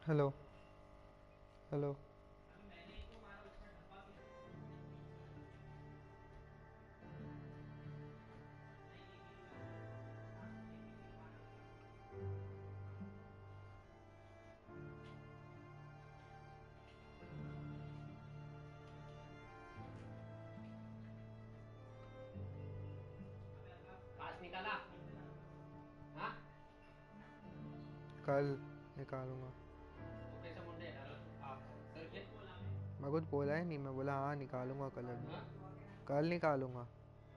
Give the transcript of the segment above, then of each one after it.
Hello hello. पास निकाला। हाँ, कल निकालूंगा। वो कैसा मुंडे है डालो। हाँ, सर के। मैं कुछ बोला ही नहीं, मैं बोला हाँ निकालूंगा कल अभी। हाँ, कल निकालूंगा।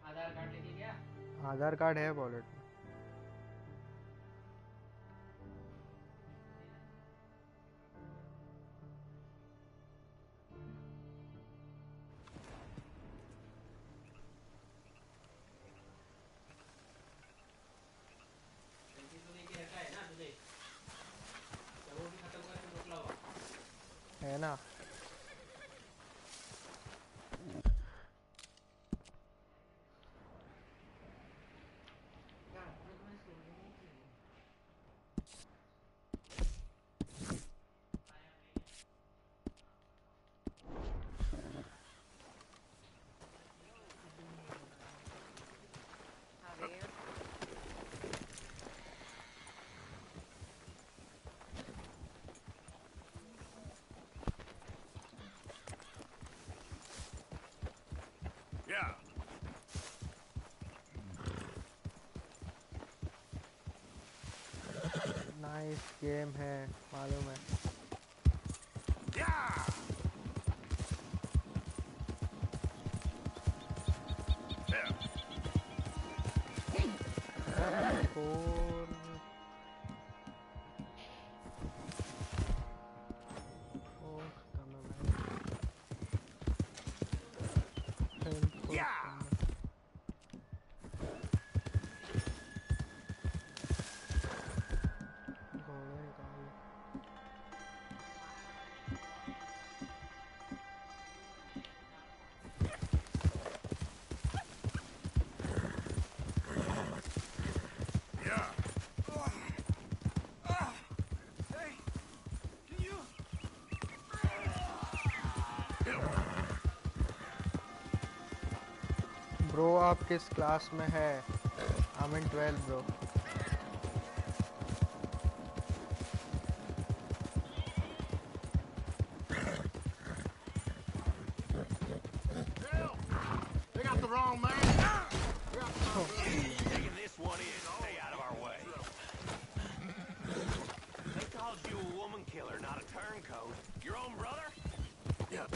आधार कार्ड लेके गया। आधार कार्ड है वॉलेट में। सेल्फी तो लेके रखा है ना तुझे, तो वो भी खत्म करके मोकला हुआ। है ना। Yeah. नाइस गेम है, मालूम है। Yeah. Yeah. फोर फोर खत्म है भाई। Health four Yeah. खत्म है। घोड़े निकाल लो। Yeah. Hey, can you? Bro आप किस क्लास में है? I am in 12 bro. Help! They got the wrong man. They got my taking this one in. Stay out of our way. They called you a woman killer, not a turncoat. Your own brother? Yeah.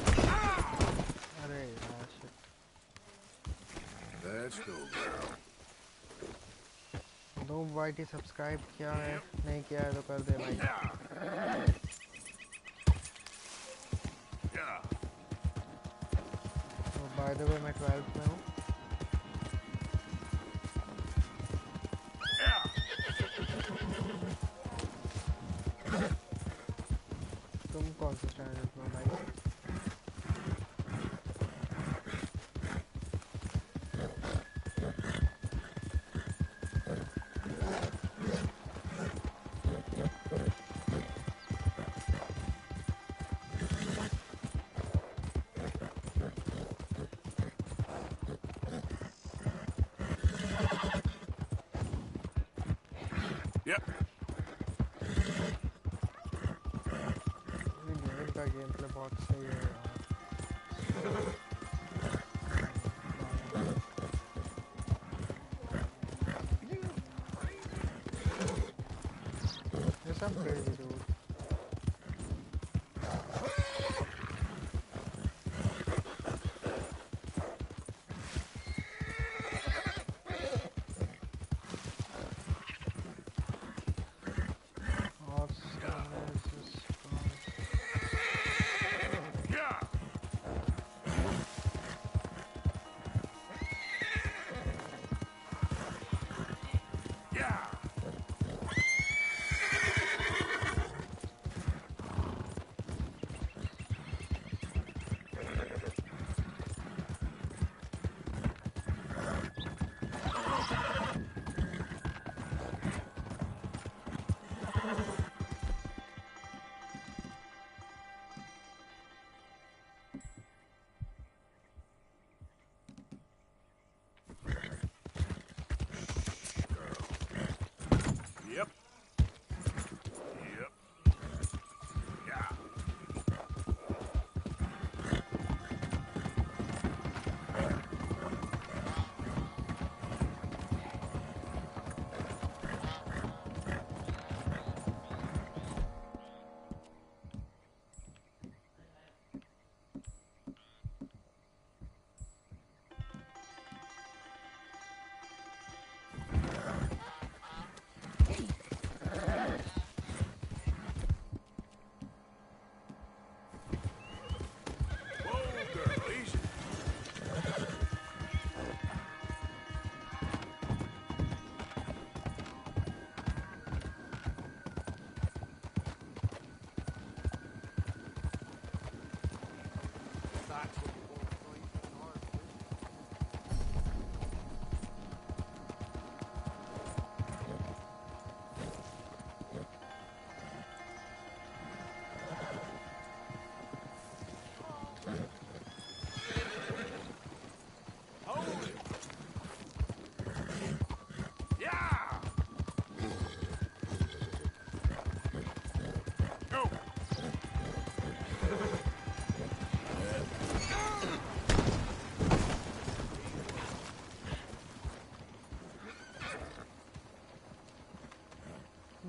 अरे यार shit। That's cool, girl. दो YT subscribe किया है, नहीं किया है तो कर दे भाई। Yeah. Yeah. तो बाय द वे मैं 12th में हूँ। Yeah. तुम कौन से स्टैंडर्ड में हो भाई? Yep. इनका गेम प्ले बहुत सही है यार। ये सब crazy dude। Awesome is this Yeah. Yeah.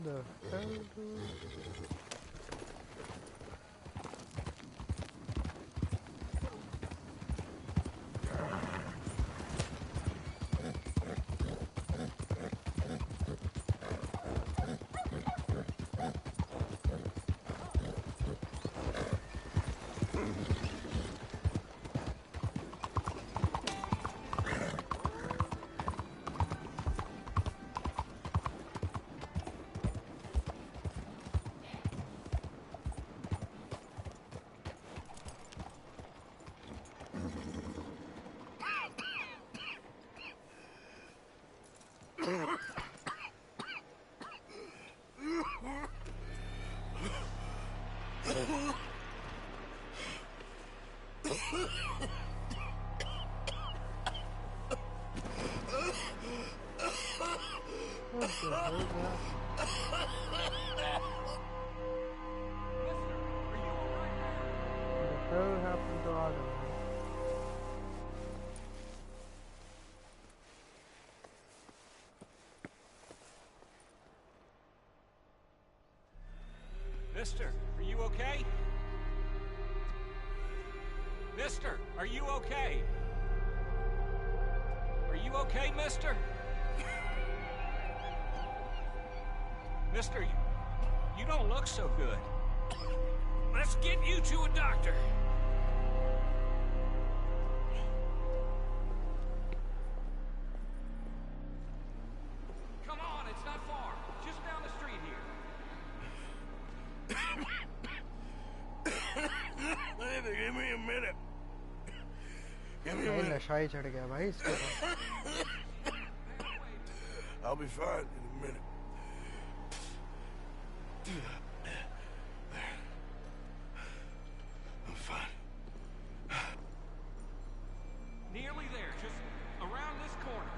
the hell, dude? What the hell is that? What the hell happened to Adam? Mister, are you okay? Mister, are you okay? Are you okay, mister? Mister, you don't look so good. Let's get you to a doctor. Come on, it's not far. Just down the street here. Give me a minute. Give me a भाई minute. नशा ही चढ़ गया भाई इसके पास। I'll be fine in a minute. I'm fine. Nearly there, just around this corner.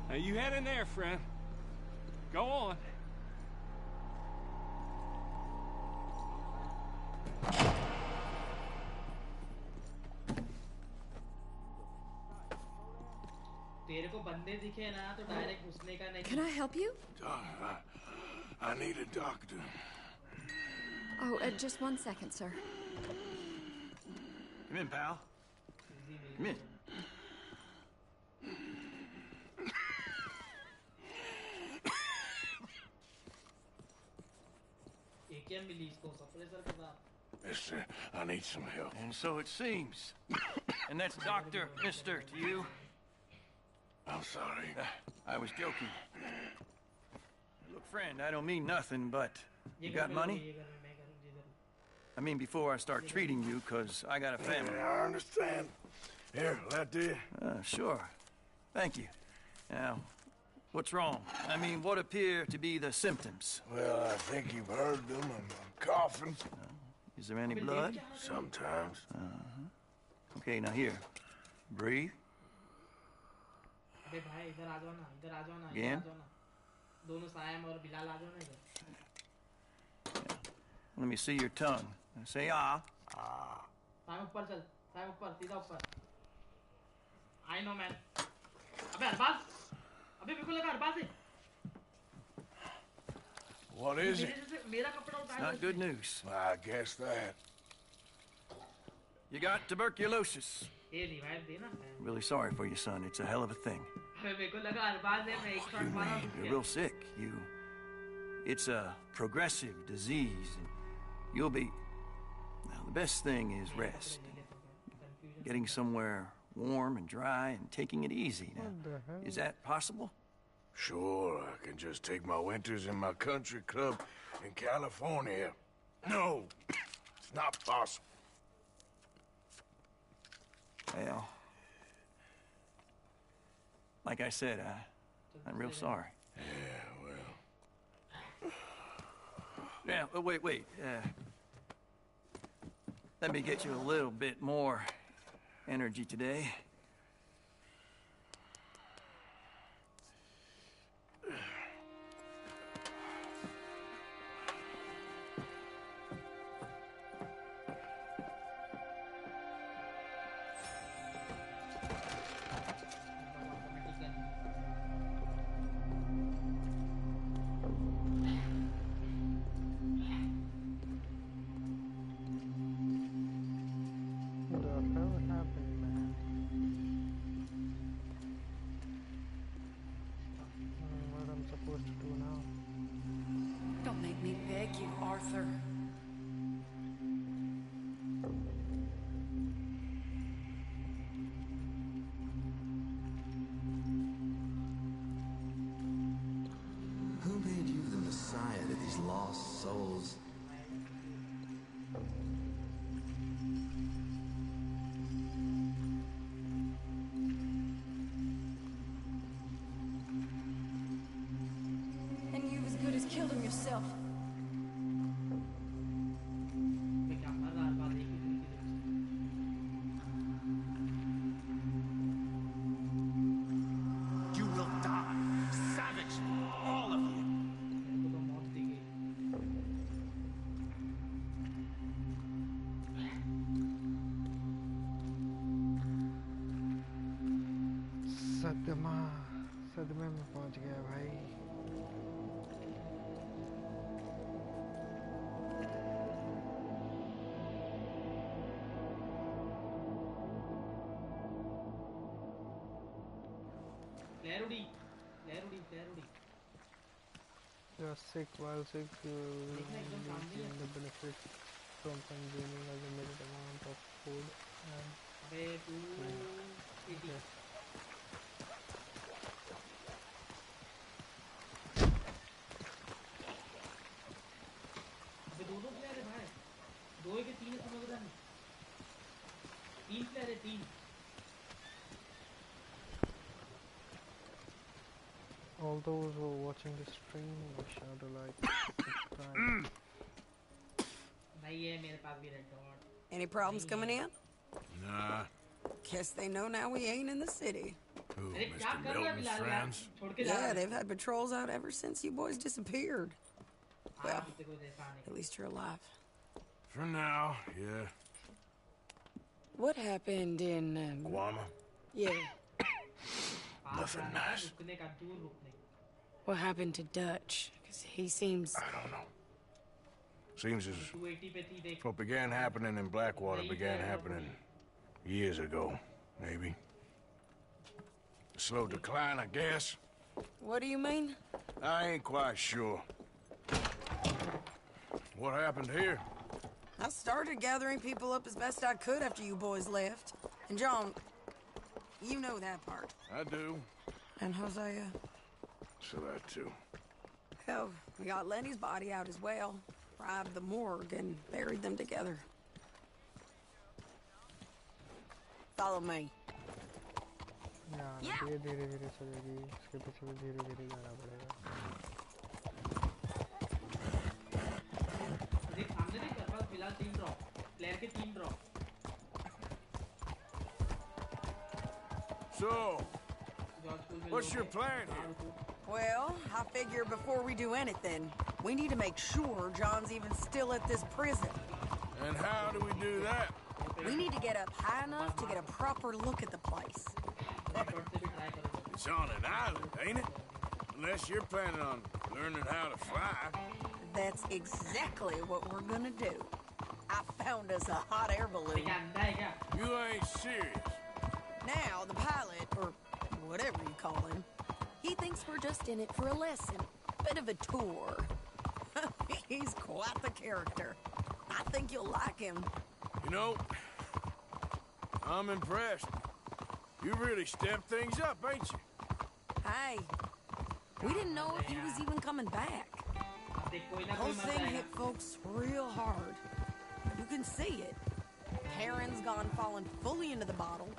Now you head in there, friend. Go on. तेरे को बंदे दिखे ना तो डायरेक्ट घुसने का नहीं। Can I help you? I need a doctor. Oh, just one second, sir. Come in, pal. Come in. AKM मिली इसको सप्रेसर के साथ। Mister, I need some help. And so it seems. And that's Dr. Mister to you? I'm sorry. I was joking. Look, friend, I don't mean nothing, but you got money? I mean, before I start treating you, because I got a family. Yeah, I understand. Here, that there. Sure. Thank you. Now, what's wrong? I mean, what appear to be the symptoms? Well, I think you've heard them. I'm coughing. Is there any blood? Sometimes. Okay, now here. Breathe. अबे भाई इधर आ जाओ ना, इधर आ जाओ ना, इधर Again? आ जाओ ना। दोनों सायम और बिलाल आ जाओ ना इधर। Let me see your tongue. Say ah. Sayam ऊपर चल, सायम ऊपर, सीधा ऊपर। I know man। अबे अरबाज, अबे मेरे को लगा अरबाज है। What is it? मेरा कपड़ा उतार। Not good news. I guess that. You got tuberculosis. ये रिवाइव दे ना। Really sorry for you, son. It's a hell of a thing. अबे मेरे को लगा अरबाज है, मैं एक शॉट मारा। You're real sick. It's a progressive disease. And you'll be... Now, the best thing is rest. Getting somewhere warm and dry and taking it easy. Now, What the hell? is that possible? Sure, I can just take my winters in my country club in California. No, it's not possible. Well... Like I said, I'm real sorry. Yeah, well... Yeah, wait. Let me get you a little bit more energy today. lost souls. And you've as good as killed him yourself. मैं क्या मर रहा बात एक ही तरीके से You will die. Savage. All of you. मेरे को तो मौत दी गई सदमा सदमे में पहुंच गया भाई। फ्लेयर उड़ी फ्लेयर उड़ी फ्लेयर उड़ी You're sick while sick, you will देखना एकदम सामने gain है। the benefit from consuming a limited amount of food and अबे 280 अबे दो प्लेयर है भाई दो के तीन है तुम्हें पता नहीं तीन प्लेयर है तीन all those who are watching the stream, make sure to like, subscribe. भाई ये मेरे पास भी red dot Any problems coming in? Nah. Guess they know now we ain't in the city. Who, अरे क्या Mr. कर रहा है Milton's बिलाल यार friends? छोड़ के जा Yeah, रहा है they've had patrols out ever since you boys disappeared. हाँ, well, कुत्ते को जैसा आने At least you're alive. For now, yeah. What happened in... Guama? yeah, pass Nothing जाना था, nice. रुकने का दूर रुकने what happened to Dutch? Because he seems... I don't know. Seems as 280 पे थी देख what began happening in Blackwater began happening years ago, maybe. Slow decline, I guess. What do you mean? I ain't quite sure. What happened here? I started gathering people up as best I could after you boys left. And John, you know that part. I do. And Hosea? So that too. Hell, we got Lenny's body out as well. Robbed the morgue and buried them together. Follow me. Yeah, धीरे-धीरे चलेगी, इसके पीछे भी धीरे-धीरे जाना पड़ेगा। देख सामने देख मेरे पास फिलहाल 3 ड्रॉप प्लेयर के 3 ड्रॉप So, जॉर्ज स्कूल में what's लोग your हैं। plan here? Well, I figure before we do anything, we need to make sure John's even still at this prison. And how do we do that? We need to get up high enough to get a proper look at the place. Shot से भी try करो It's on an island, ain't it? Unless you're planning on learning how to fly. That's exactly what we're gonna do. I found us a hot air balloon. क्या अंधा है क्या You ain't serious. Now, the pilot, or whatever you call him, he thinks we're just in it for a lesson. Bit of a tour. He's quite the character. I think you'll like him. You know, I'm impressed. You really stepped things up, ain't you? Hey, we didn't know if he was even coming back. देख कोई ना The कोई whole मर thing जाएगा hit folks real hard. You can see it. Heron's gone falling fully into the bottle.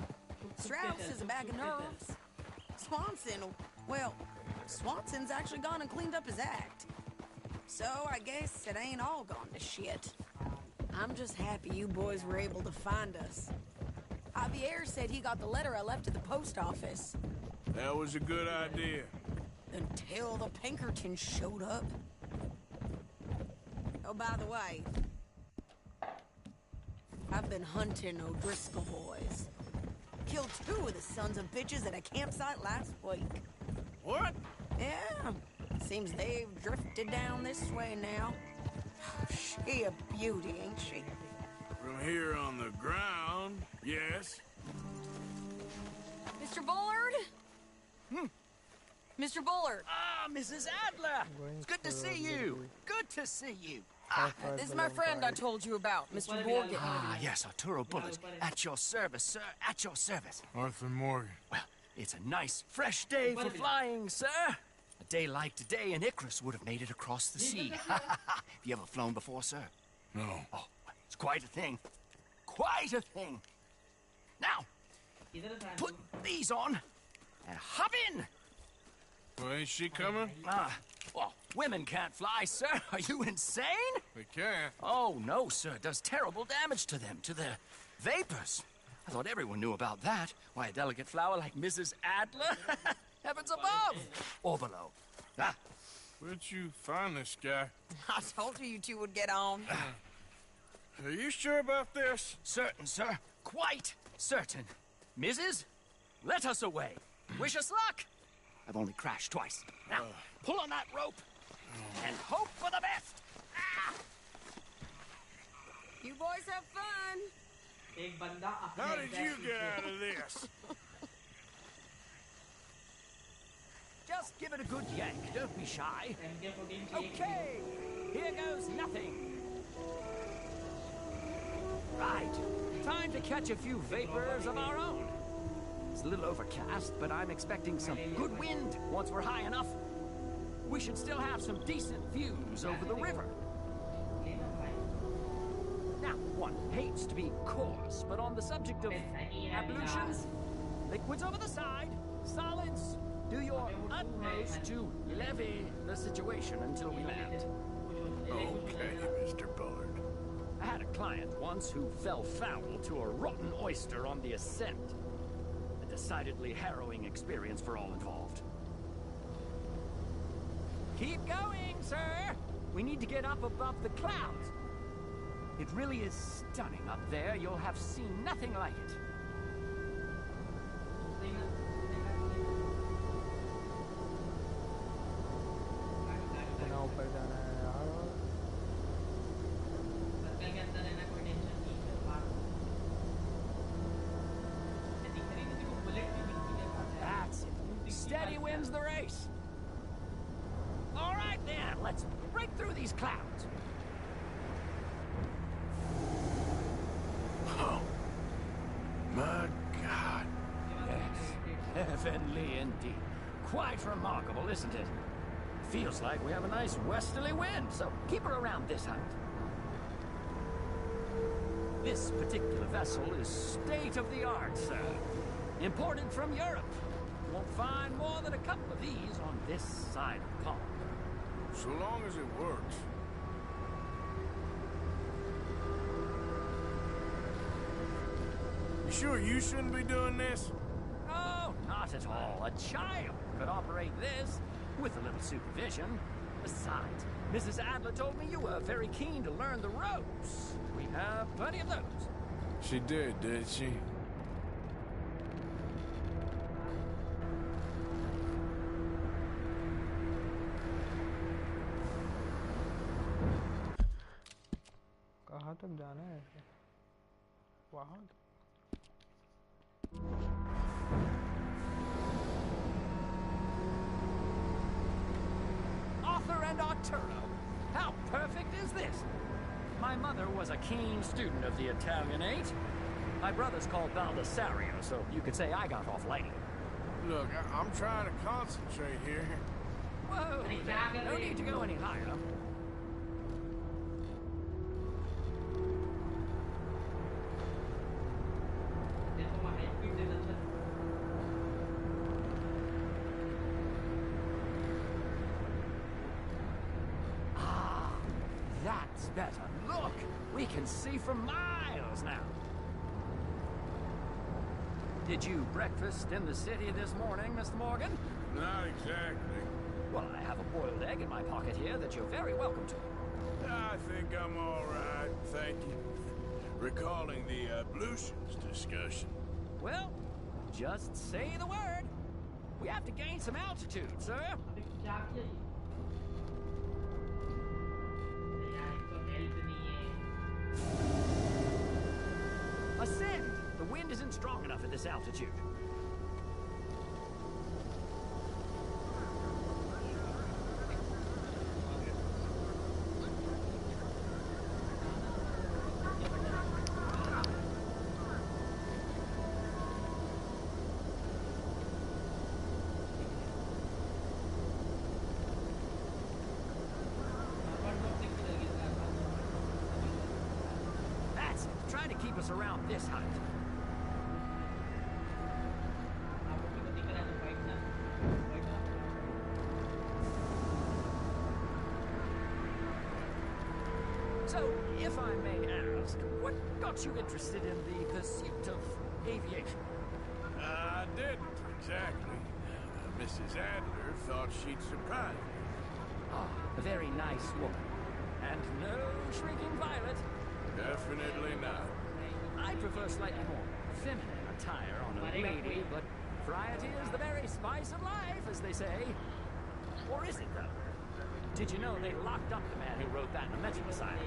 Strauss is a bag of nerves. Swanson, well, Swanson's actually gone and cleaned up his act. So I guess it ain't all gone to shit. I'm just happy you boys were able to find us. Javier said he got the letter I left at the post office. That was a good idea. Until the Pinkertons showed up. Oh, by the way, I've been hunting O'Driscoll boys. Killed 2 of the sons of bitches at a campsite last week. What? Yeah, seems they've drifted down this way now. She a beauty, ain't she? From here on the ground, yes. Mr. Bullard? Mr. Bullard, Ah, Mrs. Adler! Going It's good to for see a you. little- Good to see you. this is my friend I told you about, Mr. Morgan. Ah, yes, Arturo Bullard. At your service, sir. At your service. Arthur Morgan. Well, it's a nice, fresh day for flying, sir. day like today, and Icarus would have made it across the sea. Have you ever flown before, sir? No. Oh, it's quite a thing. Quite a thing. Now, put these on and hop in. Well, ain't she coming? Well, women can't fly, sir. Are you insane? They can't. Oh, no, sir. It does terrible damage to them, to their vapors. I thought everyone knew about that. Why, a delicate flower like Mrs. Adler? Heavens above! Or below. Ah, Where'd you find this guy? I told you two would get on. Are you sure about this? certain, sir. Quite certain. Mrs., let us away. Wish us luck. I've only crashed twice. Now, pull on that rope and hope for the best. Ah! You boys have fun. How did you get out of this? Just give it a good yank. Don't be shy. Okay, here goes nothing. Right, time to catch a few vapors of our own. It's a little overcast, but I'm expecting some good wind once we're high enough. We should still have some decent views over the river. Now, one hates to be coarse, but on the subject of ablutions, liquids over the side, solids, do your utmost to levy the situation until we land. Okay, Mr. Bullard. I had a client once who fell foul to a rotten oyster on the ascent. A decidedly harrowing experience for all involved. Keep going, sir! We need to get up above the clouds. It really is stunning up there. You'll have seen nothing like it. पुनः ऊपर जाना है यार. That's it. Steady wins the race. All right, then. Let's break through these clouds. Oh, my God. Yes, heavenly indeed. Quite remarkable, isn't it? Feels like we have a nice westerly wind, so keep her around this height. This particular vessel is state-of-the-art, sir. Imported from Europe. Won't find more than a couple of these on this side of the pond. So long as it works. You sure you shouldn't be doing this? Oh, not at all. A child could operate this with a little supervision. Besides, Mrs. Adler told me you were very keen to learn the ropes. We have plenty of those. She did she? कहाँ तक जाना है ऐसे? वहाँ Arthur and Arturo. How perfect is this? My mother was a keen student of the Italianate. My brother's called Baldessario, so you could say I got off lightly. Look, I'm trying to concentrate here. Whoa, no need to go any higher. Ah, that's better. Look, we can see for miles now. Did you breakfast in the city this morning, Mr. Morgan? Not exactly. Well, I have a boiled egg in my pocket here that you're very welcome to. I think I'm all right, thank you. Recalling the ablutions discussion. Well, just say the word. We have to gain some altitude, sir. Ascend! The wind isn't strong enough at this altitude. focus around this hunt. So, if I may ask, what got you interested in the pursuit of aviation? I didn't exactly. Mrs. Adler thought she'd surprise me. Ah, a very nice woman. And no shrinking violet. Definitely not. I prefer slightly more feminine attire on a lady, but variety is the very spice of life, as they say. Or is it, though? Did you know they locked up the man who wrote that in a mental asylum?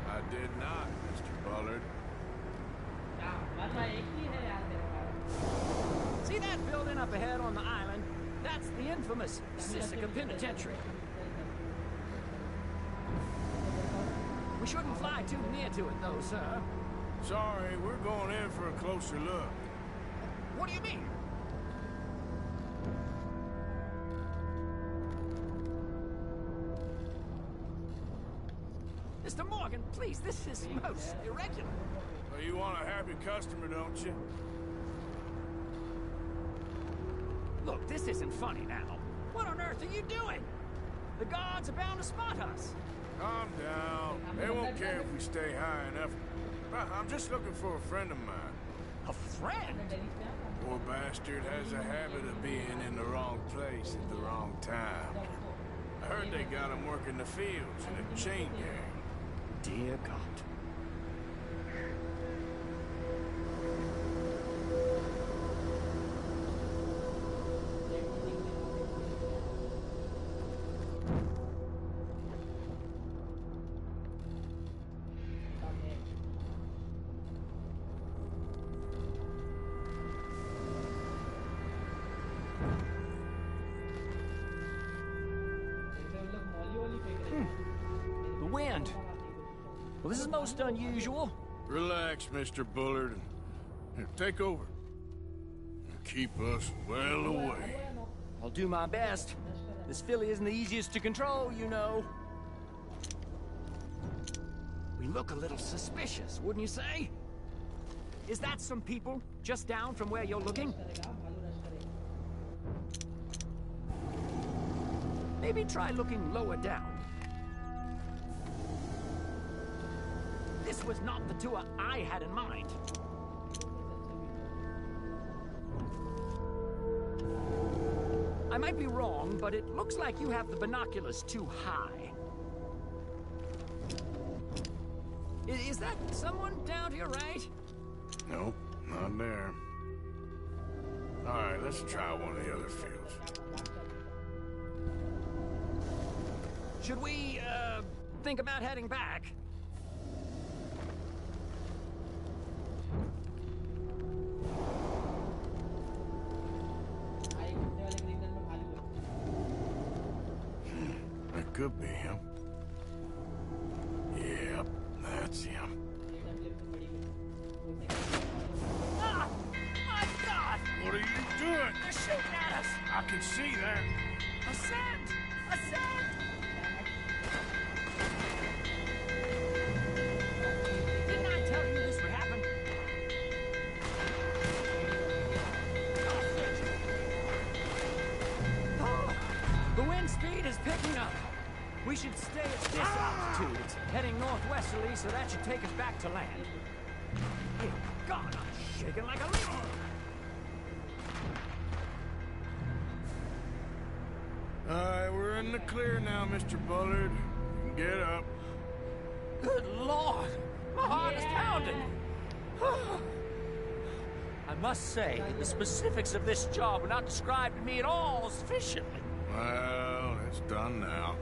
I did not, Mr. Bullard. See that building up ahead on the island? That's the infamous Sisika Penitentiary. We shouldn't fly too near to it, though, sir. Sorry, we're going in for a closer look. What do you mean? Mr. Morgan, please, this is most irregular. Well, you want a happy customer, don't you? Look, this isn't funny now. What on earth are you doing? The guards are bound to spot us. Calm down. They won't care if we stay high enough. I'm just looking for a friend of mine. A friend? Poor bastard has a habit of being in the wrong place at the wrong time. I heard they got him working the fields in a chain gang. Dear God. The wind. Well, this is most unusual. Relax, Mr. Bullard. Here, take over. Keep us well away. I'll do my best. This filly isn't the easiest to control, you know. We look a little suspicious, wouldn't you say? Is that some people just down from where you're looking? Maybe try looking lower down. This was not the tour I had in mind. I might be wrong, but it looks like you have the binoculars too high. Is that someone down to your right? Nope, not there. All right, let's try one of the other fields. Should we, think about heading back? That could be him. Yep, that's him. Ah! My God! What are you doing? They're shooting at us! I can see that. Ascend! Ascend! Didn't I tell you this would happen? Oh, the wind speed is picking up. We should stay at this altitude. It's heading northwesterly, so that should take us back to land. Hey, God, I'm shaking like a leaf. All right, we're in the clear now, Mr. Bullard. You can get up. Good Lord! My heart is pounding! I must say, the specifics of this job were not described to me at all sufficiently. Well, it's done now.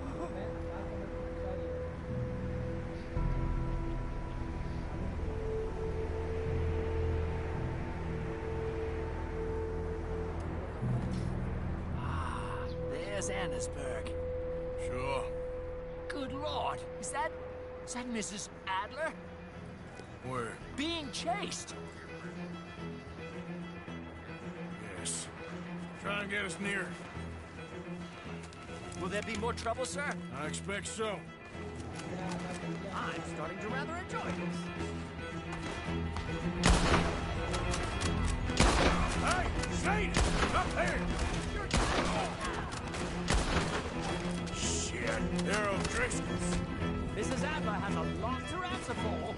There's Annesburg. Sure. Good Lord, is that Mrs. Adler? Where? Being chased. Yes. Try and get us near. Will there be more trouble, sir? I expect so. I'm starting to rather enjoy this. Hey, Shane! Up here! Shit, they're O'Driscoll's. Mrs. Adler has a lot to answer for.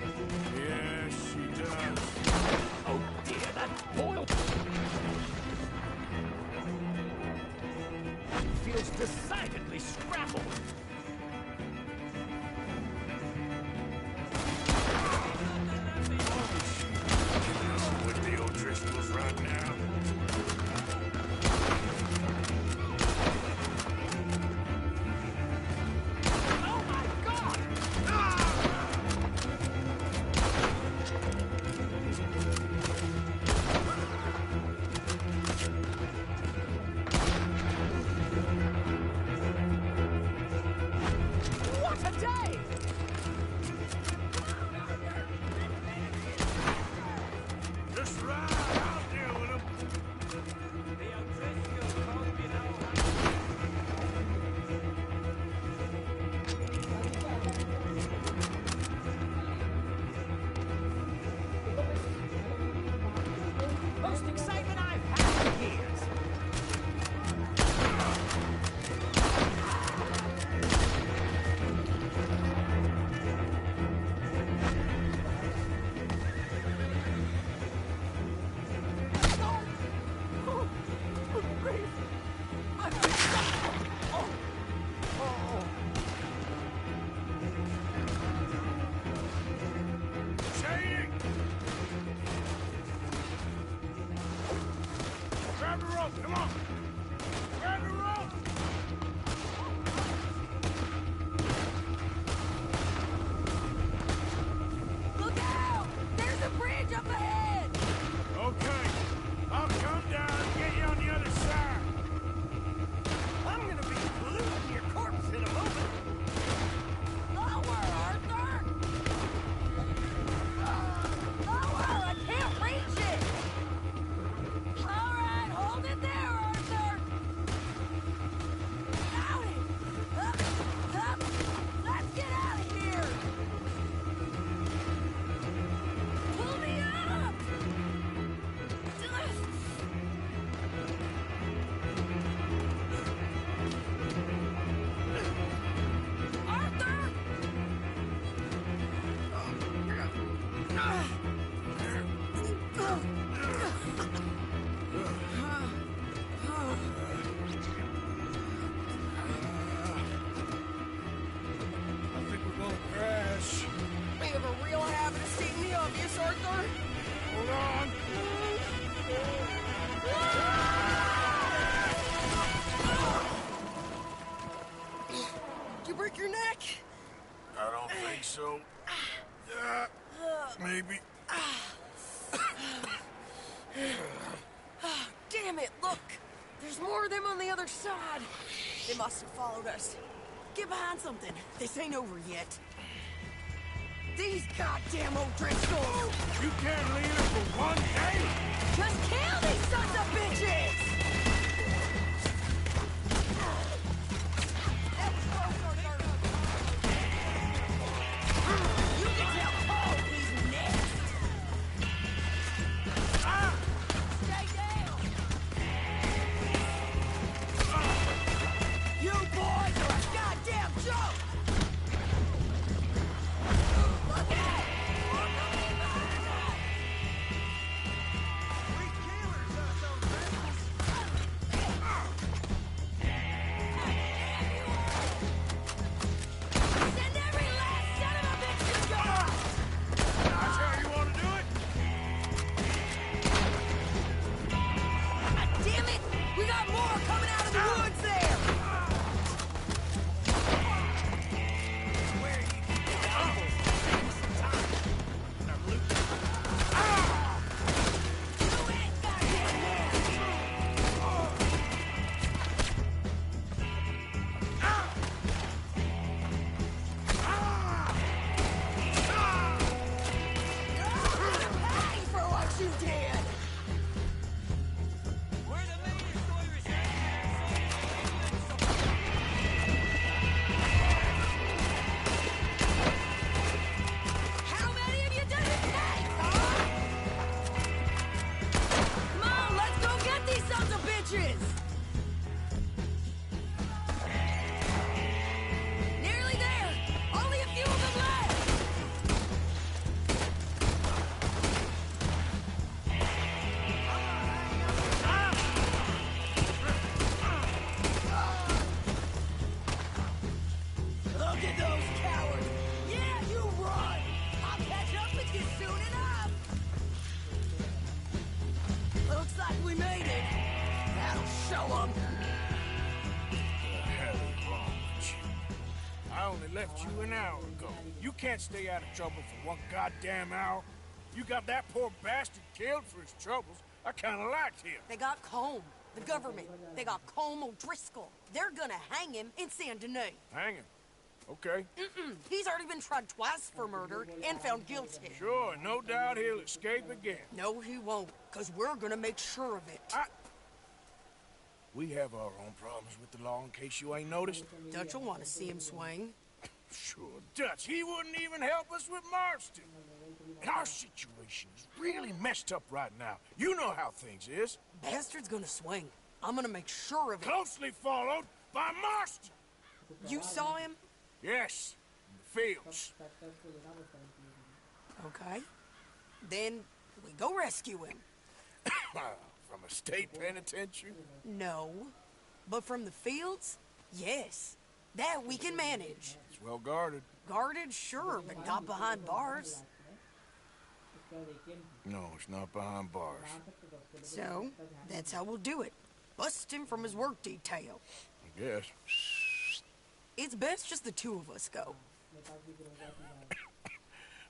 Yes, she does. Oh dear, that boil feels decidedly scrappled. With the O'Driscolls right now. Oh my God! What a day! Just right, I'll deal with them. Most excitement I've had in years. Shane! Grab the rope, come on! Grab the rope! Look out! There's a bridge up ahead! Okay, I'll come down and get you on the other side. I'm gonna be glued to your corpse in a moment. Lower, Arthur! Lower! I can't reach it! All right, hold it there, Arthur! Out it! Up! Up! Let's get out of here! Pull me up! Arthur! I think we're gonna crash. We have a real habit of stating the obvious, Arthur. Hold on. Did you break your neck? I don't think so. Maybe. Damn it, look! There's more of them on the other side. They must have followed us. Get behind something. This ain't over yet. These goddamn O'Driscolls! You can't leave it for one day? Just kill these sons of bitches! That was close, Arthur. You can tell Paul he's next. Stay down! You boys are a goddamn joke! Look out! We kill son. What the hell is wrong with you? I only left you an hour ago. You can't stay out of trouble for one goddamn hour. You got that poor bastard killed for his troubles. I kind of liked him. They got Combe, the government. They got Combe O'Driscoll. They're gonna hang him in Saint Denis. Hang him. Okay. He's already been tried twice for murder and found guilty. Sure, no doubt he'll escape again. No, he won't, because we're gonna make sure of it. We have our own problems with the law, in case you ain't noticed. Dutch will want to see him swing. Sure, Dutch. He wouldn't even help us with Marston. And our situation is really messed up right now. You know how things is. Bastard's gonna swing. I'm gonna make sure of it. Closely followed by Marston. You saw him? Yes, in the fields. Okay. Then we go rescue him. From a state penitentiary? No. But from the fields? Yes. That we can manage. It's well guarded. Guarded, sure, but not behind bars. No, it's not behind bars. So, that's how we'll do it. Bust him from his work detail. I guess. It's best just the two of us go.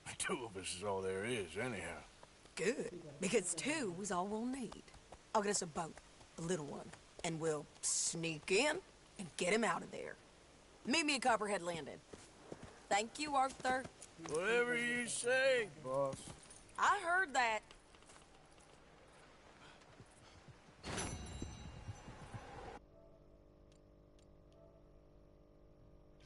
The two of us is all there is, anyhow. Good, because two is all we'll need. I'll get us a boat, a little one, and we'll sneak in and get him out of there. Meet me at Copperhead Landing. Thank you, Arthur. Whatever you say, boss. I heard that.